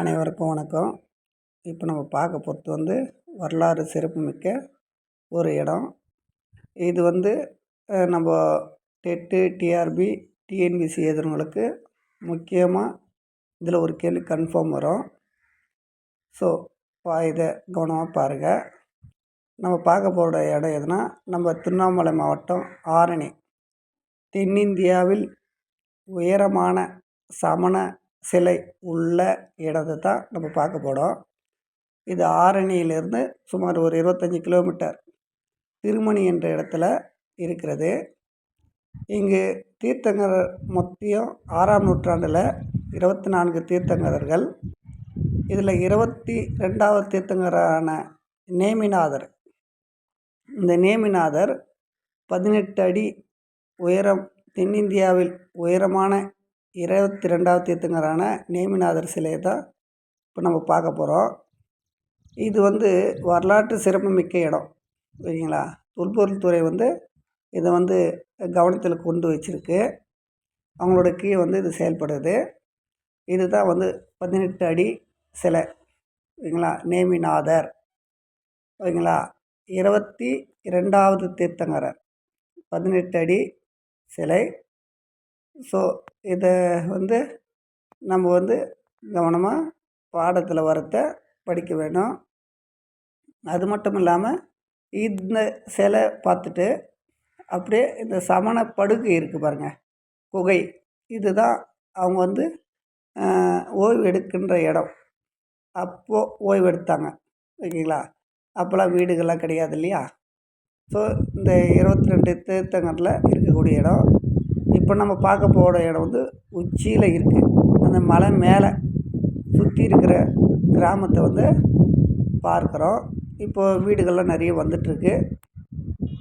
அனைவருக்கும் வணக்கம். இப்போ நம்ம பார்க்க போகிறது வரலாறு சிறப்புமிக்க ஒரு இடம். இது நம்ம டெட்டு, டிஆர்பி, டிஎன்பிசி எழுதுறவங்களுக்கு முக்கியமாக இதில் ஒரு கேள்வி கன்ஃபார்ம் வரும். ஸோ இதை கவனமாக பாருங்கள். நம்ம பார்க்க போகிற இடம் எதுனா நம்ம திருவண்ணாமலை மாவட்டம் ஆரணி. தென்னிந்தியாவில் உயரமான சமண சிலை உள்ள இடத்தை தான் நம்ம பார்க்க போகிறோம். இது ஆரணியிலிருந்து சுமார் ஒரு 25 கிலோமீட்டர் திருமணி என்ற இடத்துல இருக்கிறது. இங்கு தீர்த்தங்கரர் மொத்தம் 6ஆம் நூற்றாண்டில் 24 தீர்த்தங்கரர்கள். இதில் 22வது தீர்த்தங்கரான நேமிநாதர், இந்த நேமிநாதர் 18 அடி உயரம், தென்னிந்தியாவில் உயரமான 22வது தீர்த்தங்கரான நேமிநாதர் சிலையை தான் இப்போ நம்ம பார்க்க போகிறோம். இது வரலாற்று சிறப்புமிக்க இடம், சரிங்களா. தொல்பொருள் துறை இதை கவனத்தில் கொண்டு வச்சுருக்கு. அவங்களோட கீழே இது செயல்படுது. இதுதான் 18 அடி சிலை, சரிங்களா. நேமிநாதர், சரிங்களா. 22வது தீர்த்தங்கரர் 18 அடி சிலை. ஸோ இதை நம்ம கவனமாக பாடத்தில் வரத்தை படிக்க வேணும். அது மட்டும் இல்லாமல் இந்த சிலை பார்த்துட்டு அப்படியே இந்த சமண படுகை இருக்குது பாருங்கள், குகை. இதுதான் அவங்க ஓய்வு எடுக்கின்ற இடம். அப்போது ஓய்வு எடுத்தாங்க, ஓகேங்களா. அப்போல்லாம் வீடுகள்லாம் கிடையாது இல்லையா. ஸோ இந்த 22 தீர்த்தங்கரில் இருக்கக்கூடிய இடம். இப்போ நம்ம பார்க்க போகிற இடம் உச்சியில் இருக்குது. அந்த மலை மேலே சுற்றி இருக்கிற கிராமத்தை பார்க்குறோம். இப்போது வீடுகள்லாம் நிறைய வந்துட்டுருக்கு,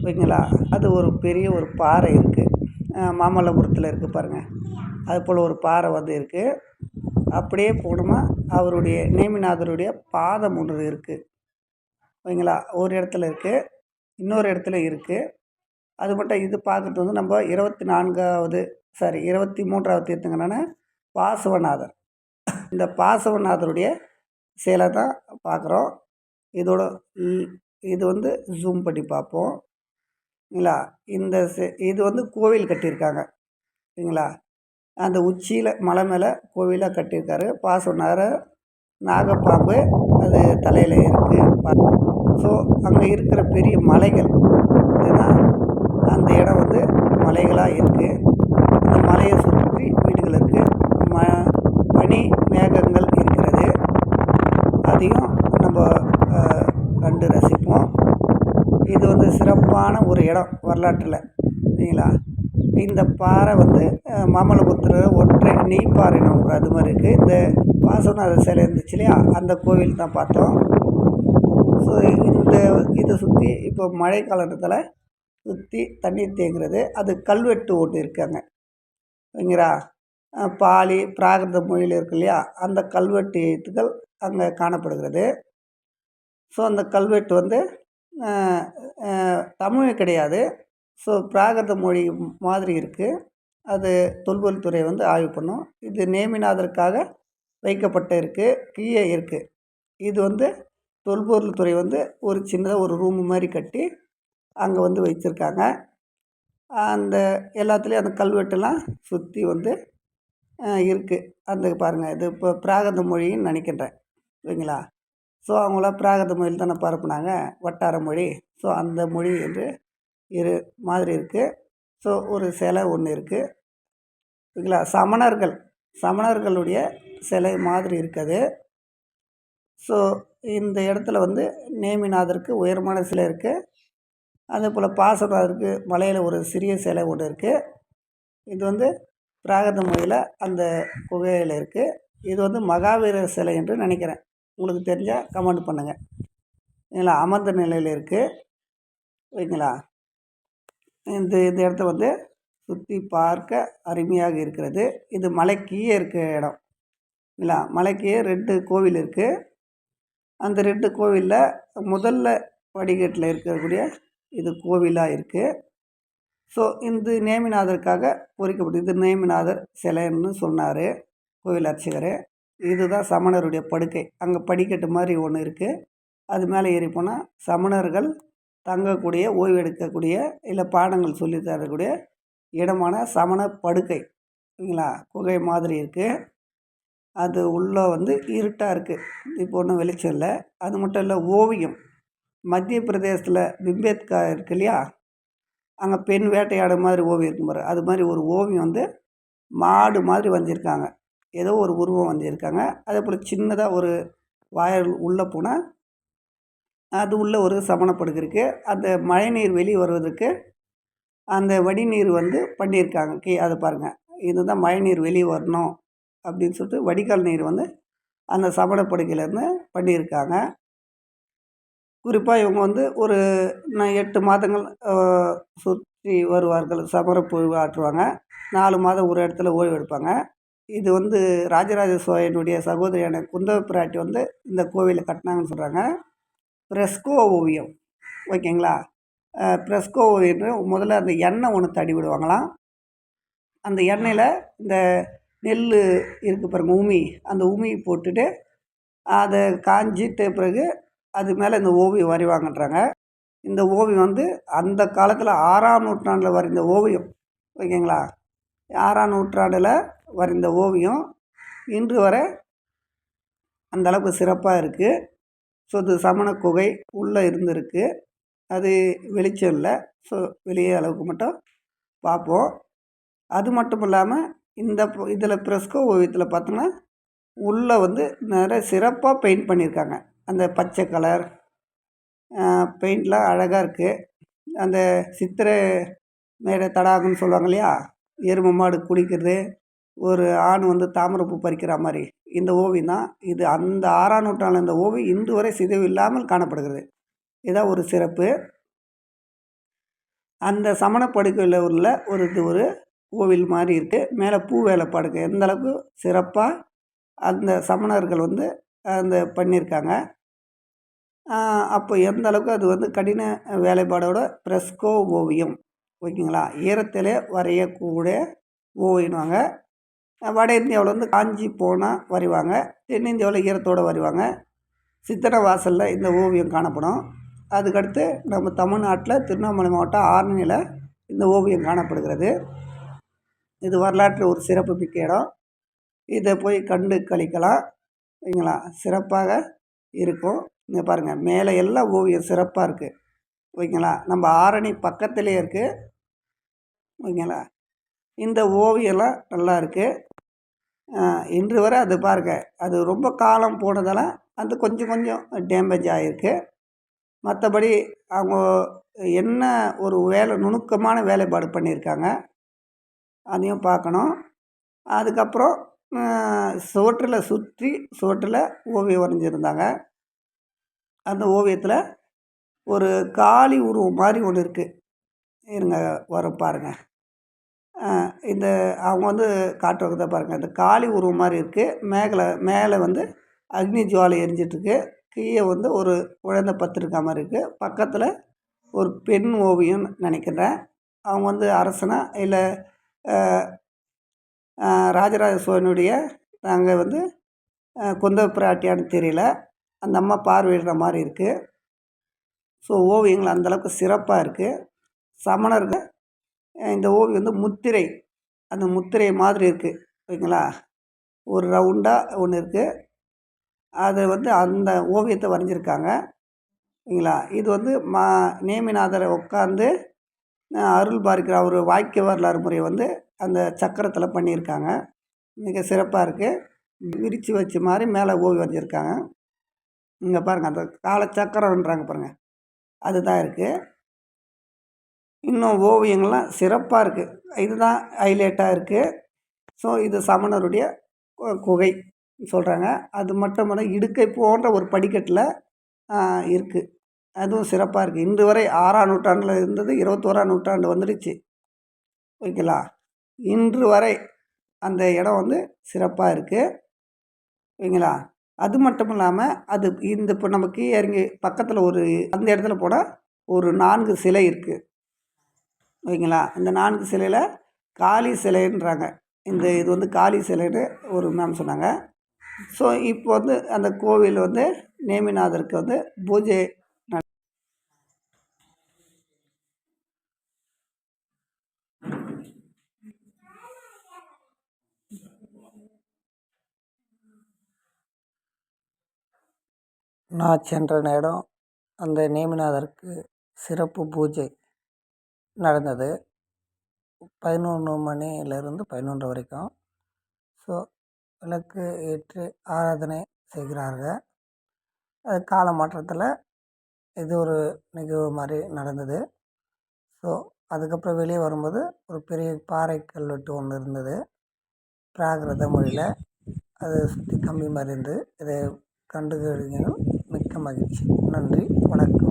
ஓகேங்களா. அது ஒரு பெரிய ஒரு பாறை இருக்குது, மாமல்லபுரத்தில் இருக்குது பாருங்கள். அது போல் ஒரு பாறை இருக்குது. அப்படியே போனோமா அவருடைய நேமிநாதருடைய பாதம் ஒன்று இருக்குது, ஓகேங்களா. ஒரு இடத்துல இருக்குது, இன்னொரு இடத்துல இருக்குது. அது மட்டும் இது பார்க்குறது நம்ம 23வது தீர்த்தங்கரான பாசவநாதர். இந்த பாசவநாதருடைய சிலை தான் பார்க்குறோம். இதோட இது ஜூம் பண்ணி பார்ப்போம், சரிங்களா. இது கோவில் கட்டியிருக்காங்க, சரிங்களா. அந்த உச்சியில் மலை மேலே கோவிலாக கட்டியிருக்காரு. பாசவநாதர் நாகப்பாம்பு அது தலையில் இருக்குது. ஸோ அங்கே இருக்கிற பெரிய மலைகள், இதுதான் அந்த இடம் மலைகளாக இருக்குது. அந்த மலையை சுற்றி வீடுகள் இருக்குது, பனி மேகங்கள் இருக்கிறது. அதையும் நம்ம கண்டு ரசிப்போம். இது சிறப்பான ஒரு இடம் வரலாற்றில், சரிங்களா. இந்த பாறை மாமல்லபுரத்தில் ஒற்றை நெய்ப்பாறை நம்ம அது மாதிரி இருக்குது. இந்த பாசவநாதர் சிலை இருந்துச்சு இல்லையா, அந்த கோவில் தான் பார்த்தோம். ஸோ இதை சுற்றி இப்போ மழை காலத்தில் சுற்றி தண்ணீர் தேங்குறது. அது கல்வெட்டு ஒன்று இருக்காங்க, சரிங்களா. பாலி பிராகிருத மொழியில் இருக்கு இல்லையா, அந்த கல்வெட்டு எழுத்துக்கள் அங்கே காணப்படுகிறது. ஸோ அந்த கல்வெட்டு தமிழ் கிடையாது, ஸோ பிராகிருத மொழி மாதிரி இருக்குது. அது தொல்பொருள் துறை ஆய்வு பண்ணும். இது நேமிநாதருக்காக வைக்கப்பட்ட இருக்குது, கீழே இருக்குது. இது தொல்பொருள் துறை ஒரு சின்னதாக ஒரு ரூம் மாதிரி கட்டி அங்கே வச்சுருக்காங்க. அந்த எல்லாத்துலேயும் அந்த கல்வெட்டெல்லாம் சுற்றி இருக்குது. அந்த பாருங்கள், இது இப்போ பிராகிருத மொழின்னு நினைக்கின்றேன், சரிங்களா. ஸோ அவங்களாம் பிராகிருத மொழியில் தானே பரப்புனாங்க, வட்டார மொழி. ஸோ அந்த மொழி என்று மாதிரி இருக்குது. ஸோ ஒரு சிலை ஒன்று இருக்குது, சரிங்களா. சமணர்களுடைய சிலை மாதிரி இருக்குது. ஸோ இந்த இடத்துல நேமிநாதருக்கு உயரமான சிலை இருக்குது. அதே போல் பாசவநாதருக்கு மலையில் ஒரு சிறிய சிலை ஒன்று இருக்குது. இது பிராகிருத மொழியில் அந்த குகையில் இருக்குது. இது மகாவீரர் சிலை என்று நினைக்கிறேன். உங்களுக்கு தெரிஞ்சால் கமெண்ட் பண்ணுங்கள், சரிங்களா. அமர்ந்த நிலையில் இருக்குது, சரிங்களா. இந்த இடத்த சுற்றி பார்க்க அருமையாக இருக்கிறது. இது மலைக்கீழே இருக்கிற இடம், இல்லைங்களா. மலைக்கீழே 2 கோவில் இருக்குது. அந்த 2 கோவிலில் முதல்ல படிக்கட்டில் இருக்கக்கூடிய இது கோவிலாக இருக்குது. ஸோ இந்த நேமிநாதருக்காக பொறிக்கப்பட்டு, இது நேமிநாதர் சிலைன்னு சொன்னார் கோவில் அர்ச்சகர். இதுதான் சமணருடைய படுக்கை. அங்கே படிக்கட்டு மாதிரி ஒன்று இருக்குது. அது மேலே ஏறி போனால் சமணர்கள் தங்கக்கூடிய, ஓய்வு எடுக்கக்கூடிய, இல்லை பாடங்கள் சொல்லி தரக்கூடிய இடமான சமண படுக்கை. சரிங்களா? குகை மாதிரி இருக்குது. அது உள்ளே வந்து இருட்டாக இருக்குது. இப்போ ஒன்றும் வெளிச்சம் இல்லை. அது மட்டும் இல்லை, ஓவியம் மத்திய பிரதேசத்தில் பிம்பேத்கா இருக்கு இல்லையா, அங்கே பெண் வேட்டையாடு மாதிரி ஓவியம் இருக்கும் பாரு, அது மாதிரி ஒரு ஓவியம் வந்து மாடு மாதிரி வரைஞ்சிருக்காங்க. ஏதோ ஒரு உருவம் வரைஞ்சிருக்காங்க. அதே போல் சின்னதாக ஒரு வாயில் உள்ளே போனால் அது உள்ள ஒரு சமணப்படுக்கை இருக்குது. அந்த மழைநீர் வெளியே வருவதற்கு அந்த வடிநீர் வந்து பண்ணியிருக்காங்க. அதை பாருங்கள், இதுதான் மழைநீர் வெளியே வரணும் அப்படின்னு சொல்லிட்டு வடிகால் நீர் வந்து அந்த சமணப்படுக்கையிலேருந்து பண்ணியிருக்காங்க. குறிப்பாக இவங்க வந்து ஒரு 8 மாதங்கள் சுற்றி வருவார்கள். சமணப்பொழிவு ஆற்றுவாங்க. 4 மாதம் ஒரு இடத்துல ஓய்வு எடுப்பாங்க. இது வந்து ராஜராஜ சோழனுடைய சகோதரியான குந்தவை பிராட்டி வந்து இந்த கோவிலை கட்டினாங்கன்னு சொல்கிறாங்க. ஃப்ரெஸ்கோ ஓவியம், ஓகேங்களா? ஃப்ரெஸ்கோ ஓவியம் முதல்ல அந்த எண்ணெய் ஒன்று தடி விடுவாங்களாம். அந்த எண்ணெயில் இந்த நெல் இருக்குது பாருங்க, உமி, அந்த உமி போட்டுட்டு அதை காஞ்சிட்ட பிறகு அது மேலே இந்த ஓவியம் வரைவாங்கன்றாங்க. இந்த ஓவியம் வந்து அந்த காலத்தில் 6ஆம் நூற்றாண்டில் வரைந்த ஓவியம், ஓகேங்களா? 6ஆம் நூற்றாண்டில் வரைந்த ஓவியம் இன்று வரை அந்த அளவுக்கு சிறப்பாக இருக்குது. ஸோ இது சமண குகை உள்ளே இருந்திருக்கு. அது வெளிச்சம் இல்லை. ஸோ வெளியே அளவுக்கு மட்டும் பார்ப்போம். அது மட்டும் இல்லாமல் இந்த இதில் ஃப்ரெஸ்கோ ஓவியத்தில் பார்த்தோன்னா உள்ளே வந்து நிறைய சிறப்பாக பெயிண்ட் பண்ணியிருக்காங்க. அந்த பச்சை கலர் பெயிண்ட்லாம் அழகாக இருக்குது. அந்த சித்திரை மேடை தடாகம்னு சொல்லுவாங்க இல்லையா, எருமை மாடு குடிக்கிறது, ஒரு ஆண் வந்து தாமரைப்பூ பறிக்கிற மாதிரி இந்த ஓவியம் தான் இது. அந்த 6ஆம் நூற்றாண்டில் இந்த ஓவியம் இன்று வரை சிதைவு இல்லாமல் காணப்படுகிறது. இதுதான் ஒரு சிறப்பு. அந்த சமண படுக்கையில் உள்ள ஒரு கோவில் மாதிரி இருக்குது. மேலே பூ வேலைப்பாடுக்கு எந்த அளவுக்கு சிறப்பாக அந்த சமணர்கள் வந்து அந்த பண்ணியிருக்காங்க. அப்போ எந்த அளவுக்கு அது வந்து கடின வேலைப்பாடோட ஃப்ரெஸ்கோ ஓவியம், ஓகேங்களா? ஈரத்திலே வரையக்கூடிய ஓவியம்வாங்க. வட இந்தியாவில் வந்து காஞ்சி போனால் வரைவாங்க. தென்னிந்தியாவில் ஈரத்தோடு வரைவாங்க. சித்தனை வாசலில் இந்த ஓவியம் காணப்படும். அதுக்கடுத்து நம்ம தமிழ்நாட்டில் திருவண்ணாமலை மாவட்டம் ஆரணியில் இந்த ஓவியம் காணப்படுகிறது. இது வரலாற்று ஒரு சிறப்பு மிக்க இடம். இதை போய் கண்டு கழிக்கலாம், ஓகேங்களா? சிறப்பாக இருக்கும். இங்கே பாருங்கள், மேலே எல்லாம் ஓவியம் சிறப்பாக இருக்குது, ஓகேங்களா? நம்ம ஆரணி பக்கத்துலேயே இருக்குது, ஓகேங்களா? இந்த ஓவியம்லாம் நல்லா இருக்குது. இன்று வரை அது பாருங்கள், அது ரொம்ப காலம் போனதால் அது கொஞ்சம் கொஞ்சம் டேமேஜ் ஆகிருக்கு. மற்றபடி அவங்க என்ன ஒரு நுணுக்கமான வேலைப்பாடு பண்ணியிருக்காங்க, அதையும் பார்க்கணும். அதுக்கப்புறம் சுவற்றில் சுவற்றில் ஓவியம் வரைஞ்சிருந்தாங்க. அந்த ஓவியத்தில் ஒரு காளி உருவம் மாதிரி ஒன்று இருக்குது. இருங்க, வரும் பாருங்கள். இந்த அவங்க வந்து காட்டுறத பாருங்கள். இந்த காளி உருவம் மாதிரி இருக்குது. மேலே வந்து அக்னி ஜுவாலை எரிஞ்சிட்ருக்கு. கீழே வந்து ஒரு குழந்தை பத்திருக்க மாதிரி இருக்குது. பக்கத்தில் ஒரு பெண் ஓவியம்னு நினைக்கிறேன். அவங்க வந்து அரசனா இல்லை ராஜராஜ சோழனுடைய அங்கே வந்து குந்தவை பிராட்டியான்னு தெரியல. அந்த அம்மா பார்வையிடுற மாதிரி இருக்குது. ஸோ ஓவியங்கள் அந்தளவுக்கு சிறப்பாக இருக்குது. சமணர்கள் இந்த ஓவியம் வந்து முத்திரை, அந்த முத்திரை மாதிரி இருக்குது, ஓகேங்களா? ஒரு ரவுண்டாக ஒன்று இருக்குது. அதை வந்து அந்த ஓவியத்தை வரைஞ்சிருக்காங்க, ஓகேங்களா? இது வந்து நேமிநாதரை உட்காந்து அருள் பார்க்கிற ஒரு வாக்கிய வரலாறு முறையை வந்து அந்த சக்கரத்தில் பண்ணியிருக்காங்க. மிக சிறப்பாக இருக்குது. விரித்து வச்ச மாதிரி மேலே ஓவியம் வரைஞ்சிருக்காங்க. இங்கே பாருங்கள், அந்த காலச்சக்கரம்ன்றாங்க பாருங்கள், அதுதான் இருக்குது. இன்னும் ஓவியங்கள்லாம் சிறப்பாக இருக்குது. இதுதான் ஹைலைட்டாக இருக்குது. ஸோ இது சமணருடைய குகை சொல்கிறாங்க. அது மட்டும் இல்லை, இடுக்கை போன்ற ஒரு படிக்கட்டில் இருக்குது. அதுவும் சிறப்பாக இருக்குது. இன்று வரை 6ஆம் நூற்றாண்டில் இருந்தது, 21ஆம் நூற்றாண்டு வந்துடுச்சு, ஓகேங்களா? இன்று வரை அந்த இடம் வந்து சிறப்பாக இருக்குது, ஓகேங்களா? அது மட்டும் இல்லாமல் அது இந்த இப்போ நமக்கு இறங்கி பக்கத்தில் அந்த இடத்துல போனால் ஒரு 4 சிலை இருக்குது, ஓகேங்களா? இந்த 4 சிலையில் காளி சிலைன்றாங்க. இது வந்து காளி சிலைன்னு ஒரு மேம் சொன்னாங்க. ஸோ இப்போ வந்து அந்த கோவில் வந்து நேமிநாதருக்கு வந்து பூஜை நான் சென்ற நேரம் அந்த நேமிநாதருக்கு சிறப்பு பூஜை நடந்தது. 11 மணியிலிருந்து 11 வரைக்கும். ஸோ விளக்கு ஏற்றி ஆராதனை செய்கிறார்கள். அது கால மாற்றத்தில் இது ஒரு நிகழ்வு மாதிரி நடந்தது. ஸோ அதுக்கப்புறம் வெளியே வரும்போது ஒரு பெரிய பாறை கல்வெட்டு ஒன்று இருந்தது பிராகிருத மொழியில். அதை சுற்றி கம்பி மாதிரி இருந்து இதை கண்டுகளிங்க. மிக்க மகிழ்ச்சி. நன்றி, வணக்கம்.